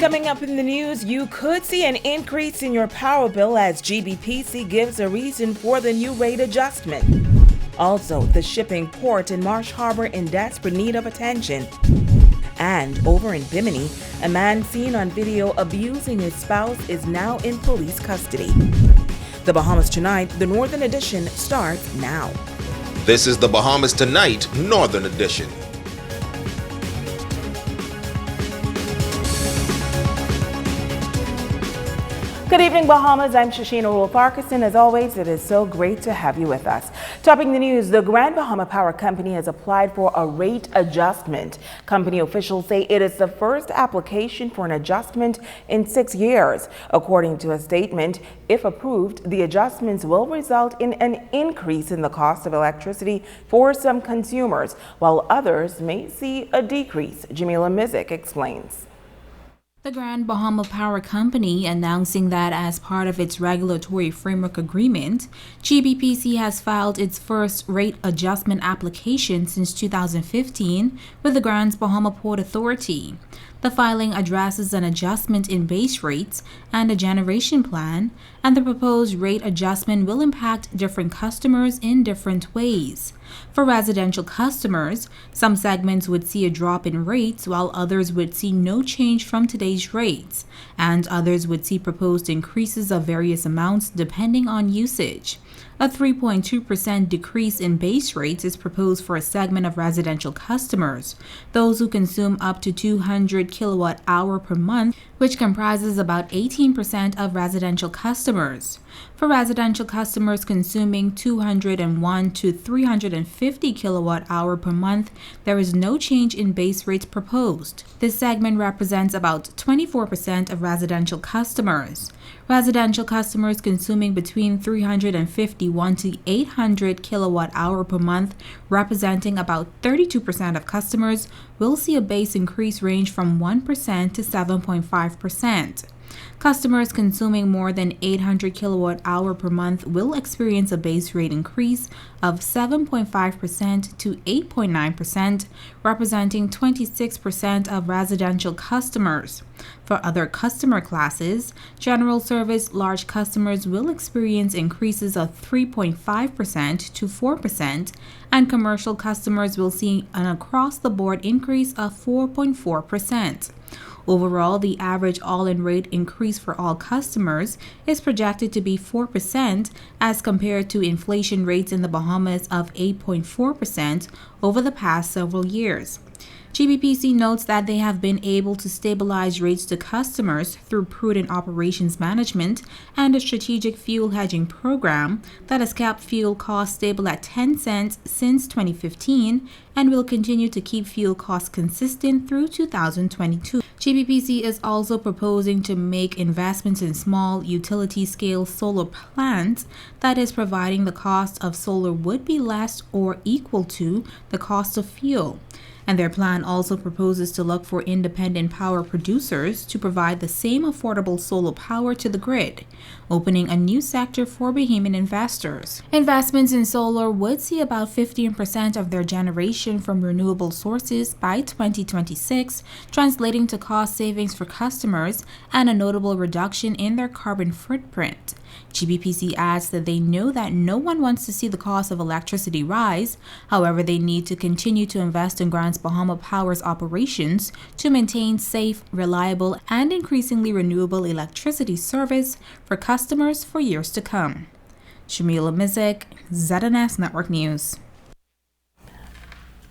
Coming up in the news, you could see an increase in your power bill as GBPC gives a reason for the new rate adjustment. Also, the shipping port in Marsh Harbor in desperate need of attention. And over in Bimini, a man seen on video abusing his spouse is now in police custody. The Bahamas Tonight, the Northern Edition, starts now. This is the Bahamas Tonight, Northern Edition. Good evening, Bahamas. I'm Shashina Rule-Farquharson. As always, it is so great to have you with us. Topping the news, the Grand Bahama Power Company has applied for a rate adjustment. Company officials say it is the first application for an adjustment in 6 years. According to a statement, if approved, the adjustments will result in an increase in the cost of electricity for some consumers, while others may see a decrease. Jamila Mizik explains. The Grand Bahama Power Company announcing that as part of its regulatory framework agreement, GBPC has filed its first rate adjustment application since 2015 with the Grand Bahama Port Authority. The filing addresses an adjustment in base rates and a generation plan, and the proposed rate adjustment will impact different customers in different ways. For residential customers, some segments would see a drop in rates while others would see no change from today's rates, and others would see proposed increases of various amounts depending on usage. A 3.2% decrease in base rates is proposed for a segment of residential customers, those who consume up to 200 kilowatt-hour per month, which comprises about 18% of residential customers. For residential customers consuming 201 to 350 kilowatt-hour per month, there is no change in base rates proposed. This segment represents about 24% of residential customers. Residential customers consuming between 351 to 800 kilowatt-hour per month, representing about 32% of customers, will see a base increase range from 1% to 7.5%. Customers consuming more than 800 kilowatt-hour per month will experience a base rate increase of 7.5% to 8.9%, representing 26% of residential customers. For other customer classes, general service large customers will experience increases of 3.5% to 4%, and commercial customers will see an across-the-board increase of 4.4%. Overall, the average all-in rate increase for all customers is projected to be 4% as compared to inflation rates in the Bahamas of 8.4% over the past several years. GBPC notes that they have been able to stabilize rates to customers through prudent operations management and a strategic fuel hedging program that has kept fuel costs stable at 10 cents since 2015 and will continue to keep fuel costs consistent through 2022. GBPC is also proposing to make investments in small utility-scale solar plants, that is, providing the cost of solar would be less or equal to the cost of fuel. And their plan also proposes to look for independent power producers to provide the same affordable solar power to the grid, opening a new sector for Bahamian investors. Investments in solar would see about 15% of their generation from renewable sources by 2026, translating to cost savings for customers and a notable reduction in their carbon footprint. GBPC adds that they know that no one wants to see the cost of electricity rise. However, they need to continue to invest in Grand Bahama Power's operations to maintain safe, reliable, and increasingly renewable electricity service for customers for years to come. Shamila Mizik, ZNS Network News.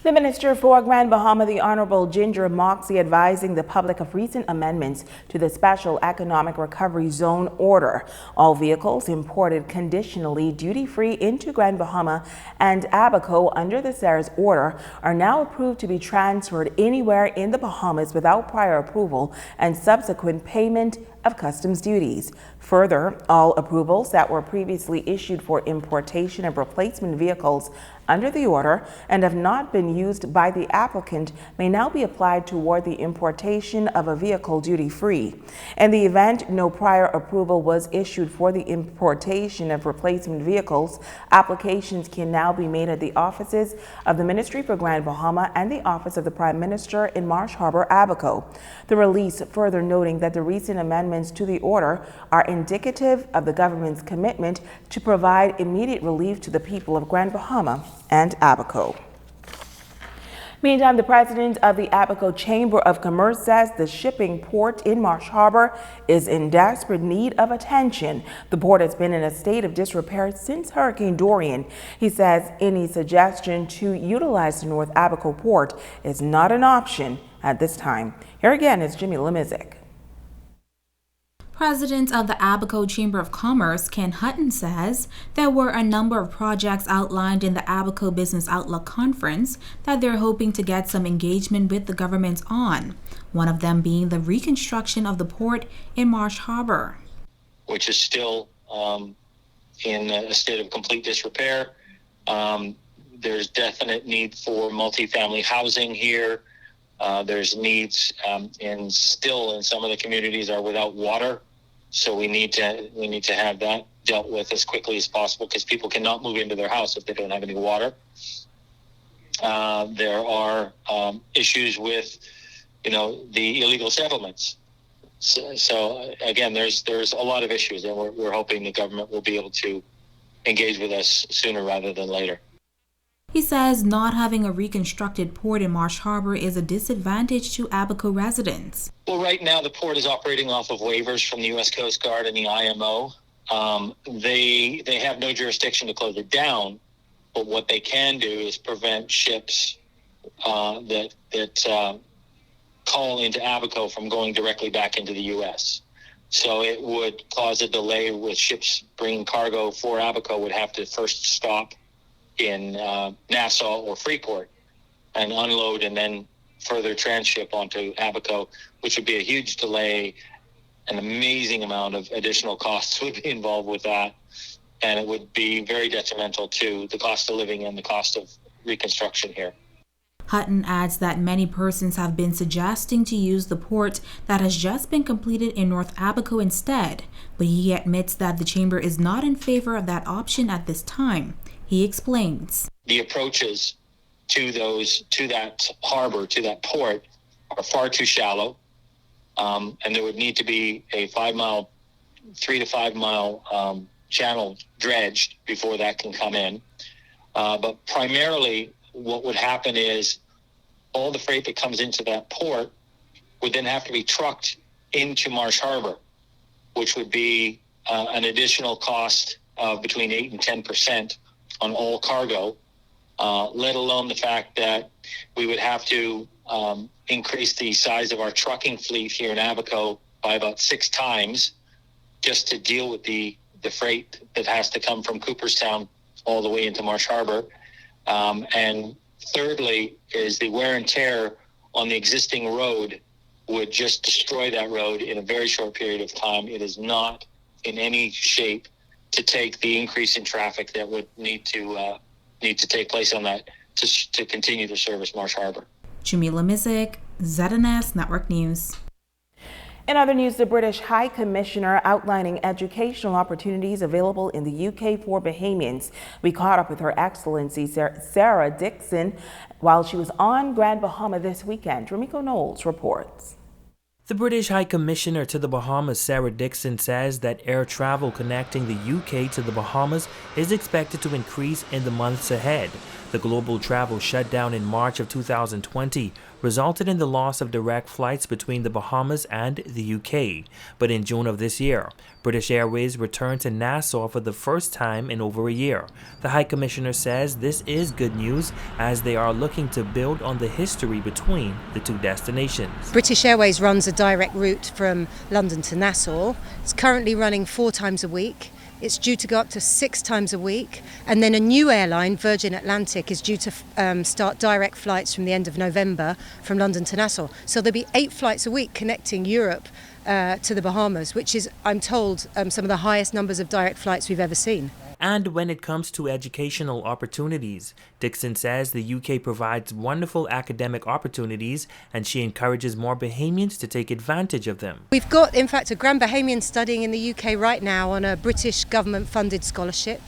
The Minister for Grand Bahama, the Honorable Ginger Moxie, advising the public of recent amendments to the Special Economic Recovery Zone order. All vehicles imported conditionally duty-free into Grand Bahama and Abaco under the SARS order are now approved to be transferred anywhere in the Bahamas without prior approval and subsequent payment of customs duties. Further, all approvals that were previously issued for importation of replacement vehicles under the order and have not been used by the applicant may now be applied toward the importation of a vehicle duty-free. In the event no prior approval was issued for the importation of replacement vehicles, applications can now be made at the offices of the Ministry for Grand Bahama and the Office of the Prime Minister in Marsh Harbor, Abaco. The release further noting that the recent amendments to the order are indicative of the government's commitment to provide immediate relief to the people of Grand Bahama and Abaco. Meantime, the president of the Abaco Chamber of Commerce says the shipping port in Marsh Harbor is in desperate need of attention. The port has been in a state of disrepair since Hurricane Dorian. He says any suggestion to utilize the North Abaco port is not an option at this time. Here again is Jimmy Lemizik. President of the Abaco Chamber of Commerce, Ken Hutton, says there were a number of projects outlined in the Abaco Business Outlook Conference that they're hoping to get some engagement with the government on, one of them being the reconstruction of the port in Marsh Harbor, which is still in a state of complete disrepair. There's definite need for multifamily housing here. There's needs still in some of the communities are without water. So we need to have that dealt with as quickly as possible because people cannot move into their house if they don't have any water. There are issues with, the illegal settlements. So again, there's a lot of issues, and we're hoping the government will be able to engage with us sooner rather than later. He says not having a reconstructed port in Marsh Harbor is a disadvantage to Abaco residents. Well, right now the port is operating off of waivers from the U.S. Coast Guard and the IMO. They have no jurisdiction to close it down, but what they can do is prevent ships that call into Abaco from going directly back into the U.S. So it would cause a delay with ships bringing cargo for Abaco would have to first stop in Nassau or Freeport and unload and then further transship onto Abaco, which would be a huge delay. An amazing amount of additional costs would be involved with that, and it would be very detrimental to the cost of living and the cost of reconstruction here. Hutton adds that many persons have been suggesting to use the port that has just been completed in North Abaco instead, but he admits that the chamber is not in favor of that option at this time. He explains. The approaches to that harbor, to that port, are far too shallow, and there would need to be a 3 to 5 mile channel dredged before that can come in. But primarily, what would happen is all the freight that comes into that port would then have to be trucked into Marsh Harbor, which would be an additional cost of between 8 and 10% on all cargo, let alone the fact that we would have to increase the size of our trucking fleet here in Abaco by about 6 times just to deal with the freight that has to come from Cooperstown all the way into Marsh Harbor. And thirdly is the wear and tear on the existing road would just destroy that road in a very short period of time. It is not in any shape to take the increase in traffic that would need to take place on that to continue to service Marsh Harbor. Jimmy Lemizik, ZNS Network News. In other news, the British High Commissioner outlining educational opportunities available in the UK for Bahamians. We caught up with Her Excellency Sarah Dixon while she was on Grand Bahama this weekend. Ramiko Knowles reports. The British High Commissioner to the Bahamas, Sarah Dixon, says that air travel connecting the UK to the Bahamas is expected to increase in the months ahead. The global travel shutdown in March of 2020 resulted in the loss of direct flights between the Bahamas and the UK. But in June of this year, British Airways returned to Nassau for the first time in over a year. The High Commissioner says this is good news as they are looking to build on the history between the two destinations. British Airways runs a direct route from London to Nassau. It's currently running 4 times a week. It's due to go up to 6 times a week, and then a new airline, Virgin Atlantic, is due to start direct flights from the end of November from London to Nassau. So there'll be 8 flights a week connecting Europe to the Bahamas, which is, I'm told, some of the highest numbers of direct flights we've ever seen. And when it comes to educational opportunities, Dixon says the UK provides wonderful academic opportunities and she encourages more Bahamians to take advantage of them. We've got, in fact, a Grand Bahamian studying in the UK right now on a British government-funded scholarship.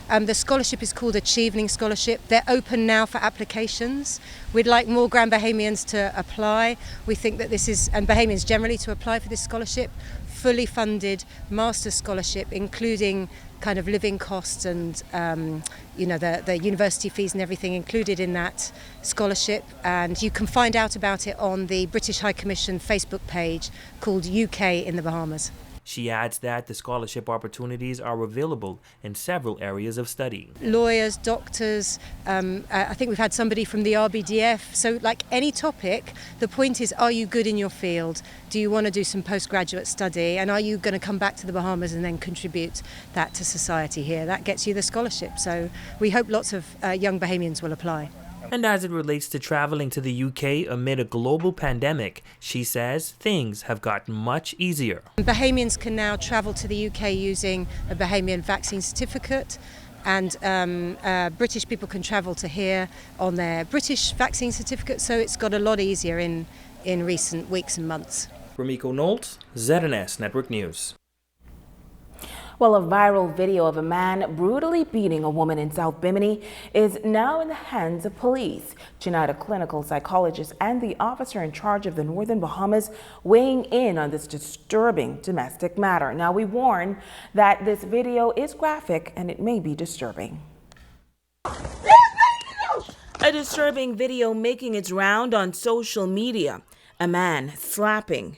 The scholarship is called Achieving Scholarship. They're open now for applications. We'd like more Grand Bahamians to apply. We think that this is, and Bahamians generally, to apply for this scholarship. Fully funded master's scholarship, including kind of living costs and the university fees and everything included in that scholarship. And you can find out about it on the British High Commission Facebook page called UK in the Bahamas. She adds that the scholarship opportunities are available in several areas of study. Lawyers, doctors, I think we've had somebody from the RBDF. So like any topic, the point is, are you good in your field? Do you want to do some postgraduate study? And are you going to come back to the Bahamas and then contribute that to society here? That gets you the scholarship. So we hope lots of young Bahamians will apply. And as it relates to traveling to the UK amid a global pandemic, she says things have gotten much easier. Bahamians can now travel to the UK using a Bahamian vaccine certificate, and British people can travel to here on their British vaccine certificate, so it's got a lot easier in recent weeks and months. Ramiko Knowles, ZNS Network News. Well, a viral video of a man brutally beating a woman in South Bimini is now in the hands of police. Tonight, a clinical psychologist and the officer in charge of the Northern Bahamas weighing in on this disturbing domestic matter. Now, we warn that this video is graphic and it may be disturbing. A disturbing video making its round on social media. A man slapping,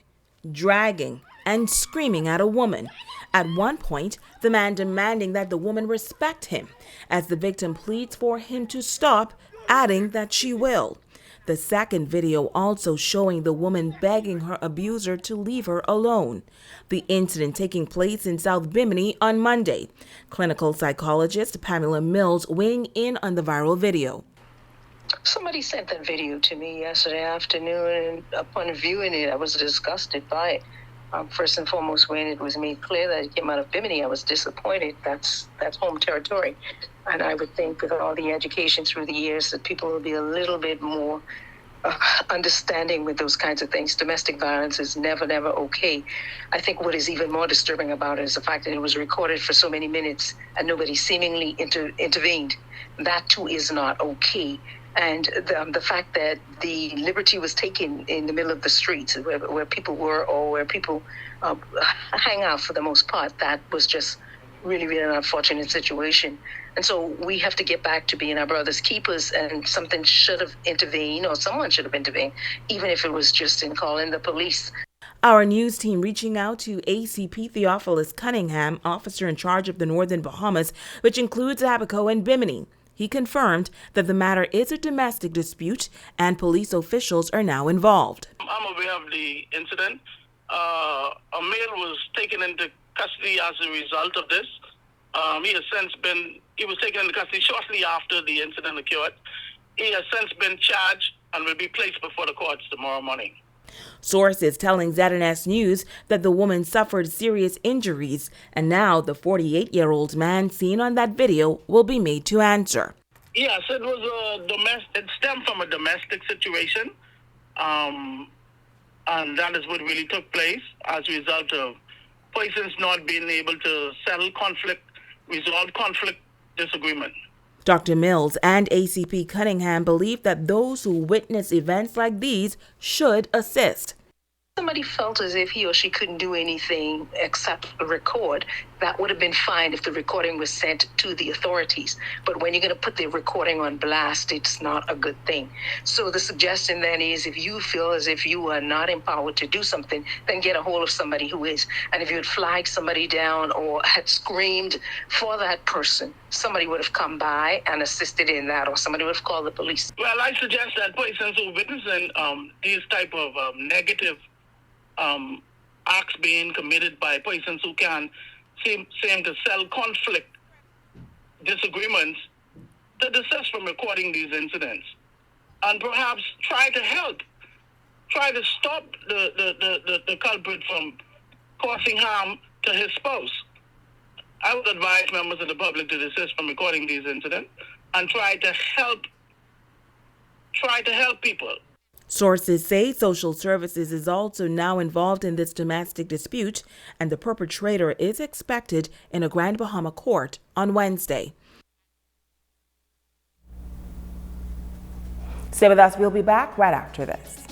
dragging, and screaming at a woman. At one point, the man demanding that the woman respect him, as the victim pleads for him to stop, adding that she will. The second video also showing the woman begging her abuser to leave her alone. The incident taking place in South Bimini on Monday. Clinical psychologist Pamela Mills weighing in on the viral video. Somebody sent that video to me yesterday afternoon, and upon viewing it, I was disgusted by it. First and foremost, when it was made clear that it came out of Bimini, I was disappointed. That's home territory. And I would think with all the education through the years that people will be a little bit more understanding with those kinds of things. Domestic violence is never okay. I think what is even more disturbing about it is the fact that it was recorded for so many minutes and nobody seemingly intervened. That too is not okay. And the fact that the liberty was taken in the middle of the streets where people were, or where people hang out for the most part, that was just really an unfortunate situation. And so we have to get back to being our brother's keepers, and something should have intervened, or someone should have intervened, even if it was just in calling the police. Our news team reaching out to ACP Theophilus Cunningham, officer in charge of the Northern Bahamas, which includes Abaco and Bimini. He confirmed that the matter is a domestic dispute and police officials are now involved. I'm aware of the incident. A male was taken into custody as a result of this. He was taken into custody shortly after the incident occurred. He has since been charged and will be placed before the courts tomorrow morning. Sources telling ZNS News that the woman suffered serious injuries, and now the 48-year-old man seen on that video will be made to answer. Yes, it was it stemmed from a domestic situation, and that is what really took place as a result of persons not being able to resolve conflict disagreement. Dr. Mills and ACP Cunningham believe that those who witness events like these should assist. Somebody felt as if he or she couldn't do anything except record. That would have been fine if the recording was sent to the authorities. But when you're going to put the recording on blast, it's not a good thing. So the suggestion then is, if you feel as if you are not empowered to do something, then get a hold of somebody who is. And if you had flagged somebody down or had screamed for that person, somebody would have come by and assisted in that, or somebody would have called the police. Well, I suggest that persons who witnessing these type of negative acts being committed by persons who can seem to sell conflict disagreements, to desist from recording these incidents, and perhaps try to stop the culprit from causing harm to his spouse. I would advise members of the public to desist from recording these incidents and try to help people. Sources say social services is also now involved in this domestic dispute, and the perpetrator is expected in a Grand Bahama court on Wednesday. Stay with us. We'll be back right after this.